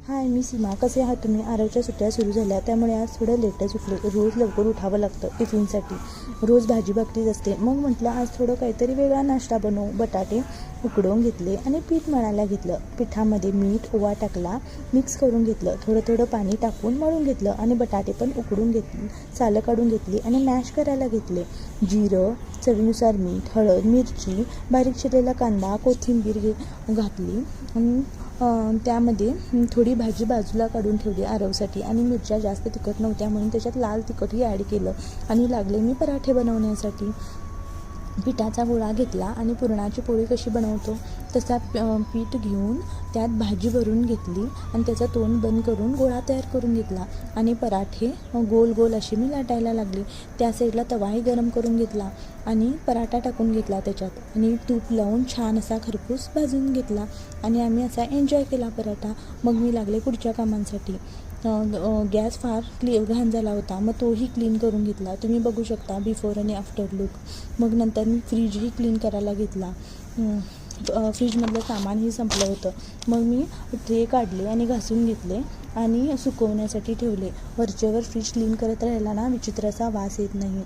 हाय, मी सीमा. कसे आहात तुम्ही? आरवच्या सुट्ट्या सुरू झाल्या, त्यामुळे आज थोडं लेटच उठले. रोज लवकर उठावं लागतं टिफिनसाठी. रोज भाजी भाकरीच असते. मग म्हटलं आज थोडं काहीतरी वेगळा नाश्ता बनवू. बटाटे उकडवून घेतले आणि पीठ मळायला घेतलं. पिठामध्ये मीठ, ओवा टाकला, मिक्स करून घेतलं. थोडं थोडं पाणी टाकून मळून घेतलं आणि बटाटे पण उकडून घेतले, सालं काढून घेतली आणि मॅश करायला घेतले. जिरं, चवीनुसार मीठ, हळद, मिरची, बारीक चिरलेला कांदा, कोथिंबीर घातली आणि त्यामध्ये थोडी भाजी बाजूला काढून ठेवली आरवसाठी. आणि मिरच्या जास्त तिखट नव्हत्या म्हणून त्याच्यात लाल तिखटही ॲड केलं. आणि लागले मी पराठे बनवण्यासाठी. पिठाचा गोळा घेतला आणि पुरणाची पोळी कशी बनवतो तसा पीठ घेऊन त्यात भाजी भरून घेतली आणि त्याचं तोंड बंद करून गोळा तयार करून घेतला. आणि पराठे गोल गोल अशी मी लाटायला लागली. त्या साईडला तवाही गरम करून घेतला आणि पराठा टाकून घेतला त्याच्यात आणि तूप लावून छान असा खरपूस भाजून घेतला. आणि आम्ही असा एन्जॉय केला पराठा. मग मी लागले पुढच्या कामांसाठी. गॅस फार घाण झाला होता, मग तोही क्लीन करून घेतला. तुम्ही बघू शकता बिफोर आणि आफ्टर लुक. मग नंतर मी फ्रीजही क्लीन करायला घेतला. फ्रीजमधलं सामानही संपलं होतं. मग मी ट्रे काढले आणि घासून घेतले आणि सुकवण्यासाठी ठेवले. वरचेवर फ्रीज क्लीन करत राहिला ना, विचित्र असा वास येत नाही.